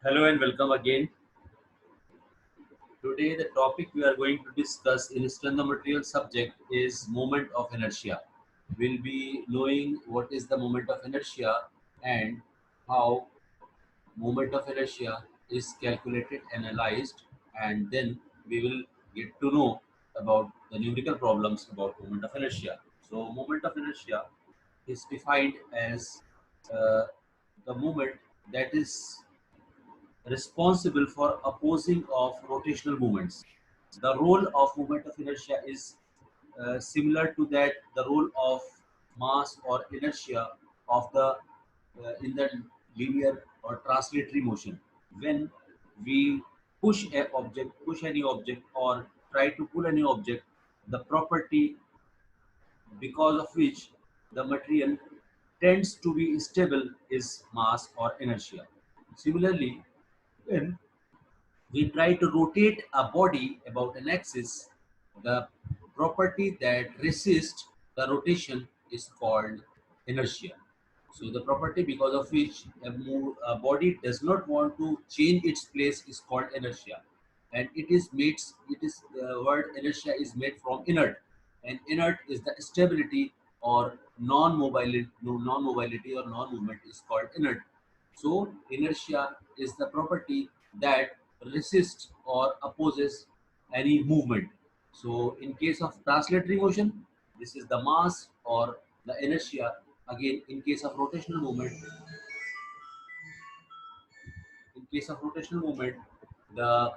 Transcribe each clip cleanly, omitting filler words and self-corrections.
Hello and welcome again. Today the topic we are going to discuss in sternomaterial subject is moment of inertia. We'll be knowing what is the moment of inertia and how moment of inertia is calculated, analyzed, and then we will get to know about the numerical problems about moment of inertia. So moment of inertia is defined as uh, the moment that is responsible for opposing of rotational movements. The role of moment of inertia is similar to that the role of mass or inertia of the in the linear or translatory motion. When we push any object, or try to pull any object, the property because of which the material tends to be stable is mass or inertia. Similarly, when we try to rotate a body about an axis, the property that resists the rotation is called inertia. So the property because of which a body does not want to change its place is called inertia, and it is the word inertia is made from inert, and inert is the stability or non-mobility, non-mobility or non-movement is called inert. So inertia is the property that resists or opposes any movement. So in case of translatory motion, this is the mass or the inertia. Again, in case of rotational movement, in case of rotational movement, the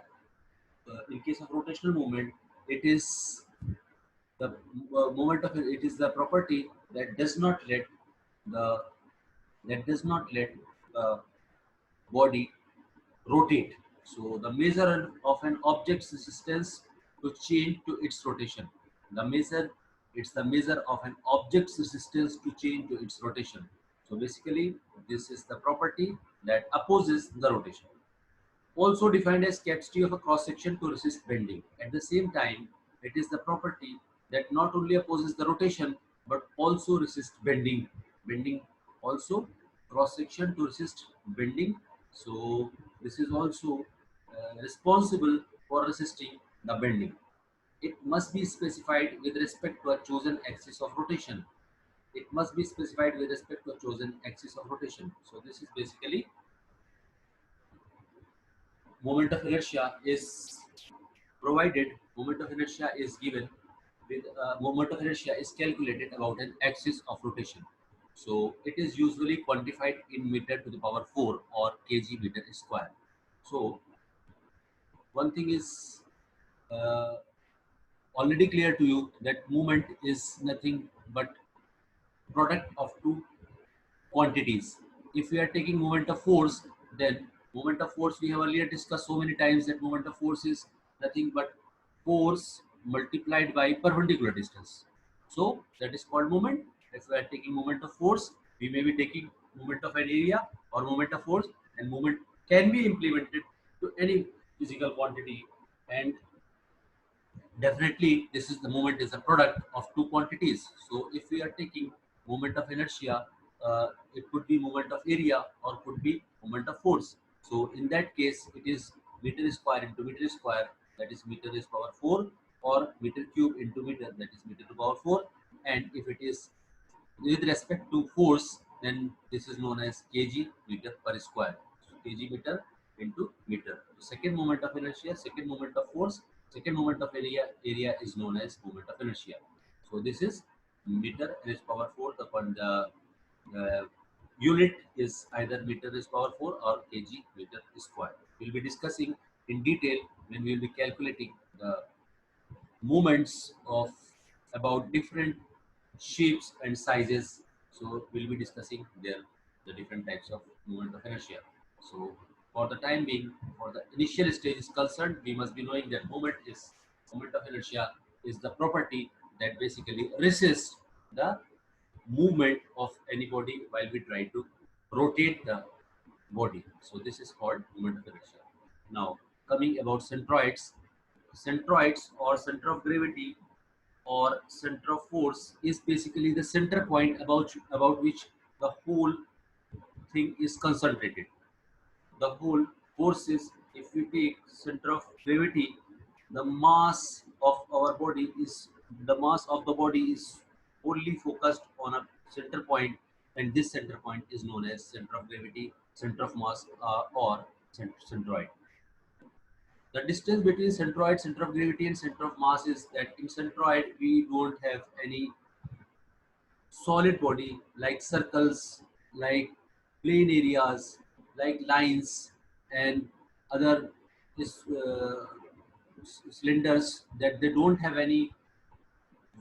in case of rotational movement, it is the moment of it is the property that does not let the the body rotate. So the measure of an object's resistance to change to its rotation. The measure it's the measure of an object's resistance to change to its rotation. So basically, this is the property that opposes the rotation. Also defined as capacity of a cross section to resist bending. At the same time, it is the property that not only opposes the rotation but also resists bending. Bending also cross section to resist bending. So this is also responsible for resisting the bending. It must be specified with respect to a chosen axis of rotation. It must be specified with respect to a chosen axis of rotation. So this is basically moment of inertia is provided. Moment of inertia is given with moment of inertia is calculated about an axis of rotation. So it is usually quantified in meter to the power 4 or kg meter square. So one thing is uh, already clear to you that movement is nothing but product of two quantities. If we are taking moment of force, then moment of force we have earlier discussed so many times that moment of force is nothing but force multiplied by perpendicular distance. So that is called moment. If we are taking moment of force, we may be taking moment of an area or moment of force, and moment can be implemented to any physical quantity, and definitely, this is the moment is a product of two quantities. So if we are taking moment of inertia, it could be moment of area or could be moment of force. So in that case, it is meter square into meter square, that is meter is power 4, or meter cube into meter, that is meter to power 4. And if it is with respect to force, then this is known as kg meter per square. So kg meter into meter. So second moment of inertia, second moment of force, second moment of area is known as moment of inertia. So this is meter raised power 4. The uh, unit is either meter raised power 4 or kg meter square. We'll be discussing in detail when we will be calculating the movements of about different shapes and sizes. So we'll be discussing there the different types of movement of inertia. So for the time being, for the initial stage is concerned, we must be knowing that moment of inertia is the property that basically resists the movement of any body while we try to rotate the body. So this is called moment of inertia. Now coming about centroids, centroids or center of gravity or center of force is basically the center point about which the whole thing is concentrated. The whole forces, if we take center of gravity, the mass of our body is the mass of the body is only focused on a center point, and this center point is known as center of gravity, center of mass, or centroid. The distance between centroid, center of gravity, and center of mass is that in centroid we don't have any solid body like circles, like plane areas, like lines, and other uh, cylinders, that they don't have any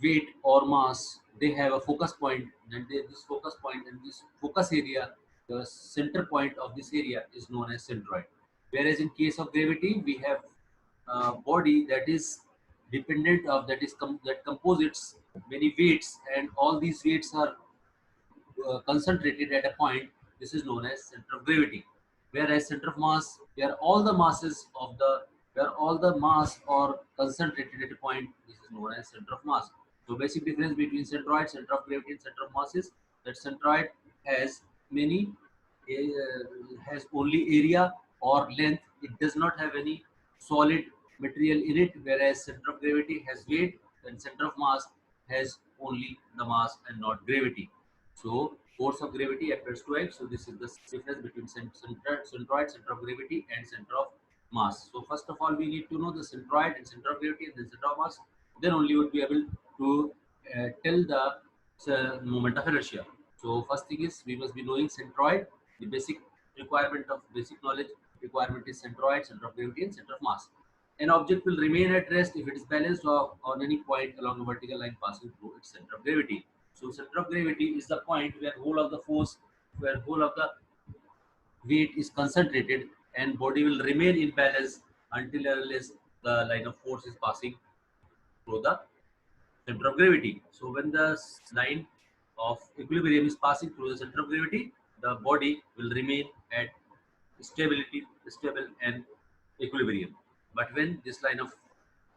weight or mass. They have a focus point, and this focus point and this focus area, the center point of this area is known as centroid. Whereas in case of gravity, we have a body that is dependent of that composites many weights, and all these weights are concentrated at a point. This is known as center of gravity. Whereas center of mass, where all the mass are concentrated at a point, this is known as center of mass. So basic difference between centroid, center of gravity, and center of mass is that centroid has many has only area or length. It does not have any solid material in it, whereas center of gravity has weight and center of mass has only the mass and not gravity. So force of gravity appears to act. So this is the difference between centroid, center of gravity, and center of mass. So first of all, we need to know the centroid and center of gravity and the center of mass. Then only we would be able to tell the moment of inertia. So first thing is we must be knowing centroid. The basic requirement of basic knowledge requirement is centroid, center of gravity, and center of mass. An object will remain at rest if it is balanced on any point along a vertical line passing through its center of gravity. So center of gravity is the point where whole of the force, where whole of the weight is concentrated, and body will remain in balance until and unless the line of force is passing through the center of gravity. So when the line of equilibrium is passing through the center of gravity, the body will remain at stable and equilibrium. But when this line of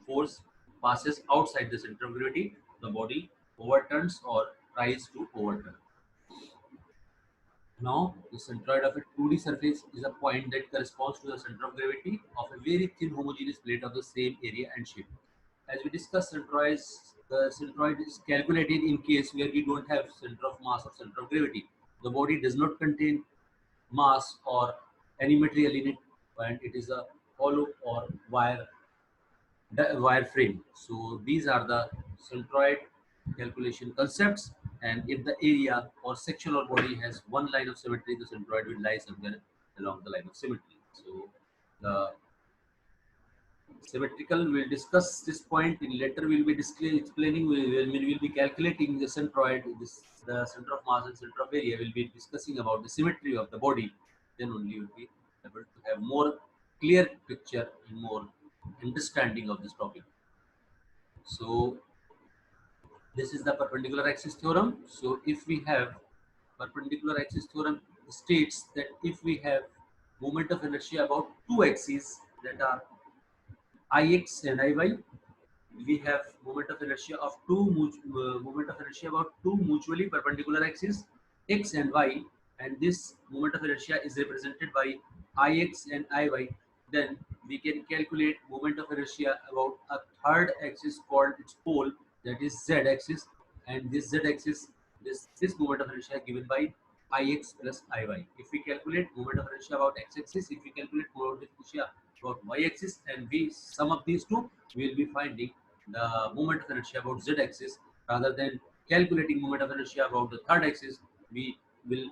force passes outside the center of gravity, the body overturns or tries to overturn. Now, the centroid of a 2D surface is a point that corresponds to the center of gravity of a very thin homogeneous plate of the same area and shape. As we discussed, the centroid is calculated in case where we don't have center of mass or center of gravity. The body does not contain mass or any material in it, and it is a hollow or wire frame. So these are the centroid calculation concepts. And if the area or section or body has one line of symmetry, the centroid will lie somewhere along the line of symmetry. So the symmetrical, we'll discuss this point in later. We'll be explaining, we'll be calculating the centroid, the center of mass and center of area. We'll be discussing about the symmetry of the body. Then only we'll be able to have more clear picture and more understanding of this topic. So this is the perpendicular axis theorem. So if we have perpendicular axis theorem states that if we have moment of inertia about two axes, that are Ix and Iy, we have moment of inertia of moment of inertia about two mutually perpendicular axes x and y, and this moment of inertia is represented by Ix and Iy. Then we can calculate moment of inertia about a third axis called its pole, that is z axis, and this z axis, this moment of inertia given by Ix plus Iy. If we calculate moment of inertia about x axis, if we calculate moment of inertia about y axis, and we sum up these two, we will be finding the moment of inertia about z axis. Rather than calculating moment of inertia about the third axis, we will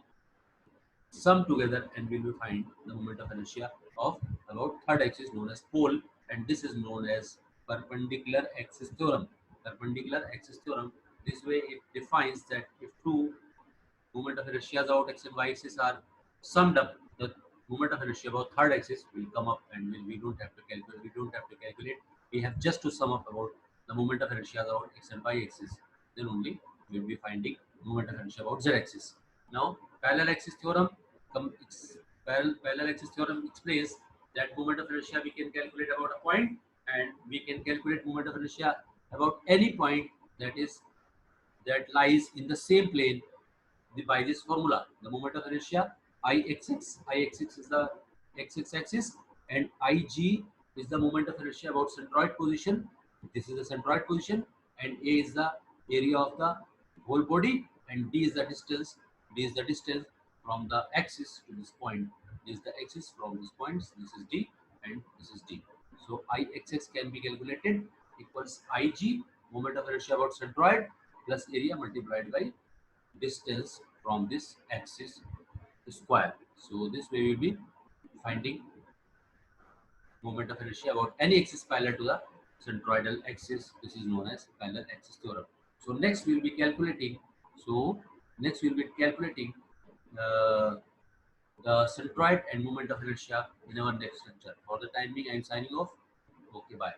sum together and we will find the moment of inertia of about third axis known as pole, and this is known as perpendicular axis theorem. Perpendicular axis theorem. This way it defines that if two moment of inertia about x and y axis are summed up, the moment of inertia about third axis will come up, and we don't have to calculate. We don't have to calculate. We have just to sum up about the moment of inertia about x and y axis. Then only we will be finding moment of inertia about z axis. Now, parallel axis theorem. Parallel axis theorem explains that moment of inertia we can calculate about a point, and we can calculate moment of inertia about any point that lies in the same plane by this formula. The moment of inertia Ixx is the y-axis axis, and Ig is the moment of inertia about centroid position. This is the centroid position, and A is the area of the whole body, and D is the distance. D is the distance from the axis to this point. This is the axis from this point. This is D, and this is D. So I-axis can be calculated equals Ig, moment of inertia about centroid, plus area multiplied by distance from this axis square. So this way we will be finding moment of inertia about any axis parallel to the centroidal axis. This is known as parallel axis theorem. So next we will be calculating. So next we will be calculating uh, the centroid and moment of inertia in our next lecture. For the time being, I am signing off. Okay, bye.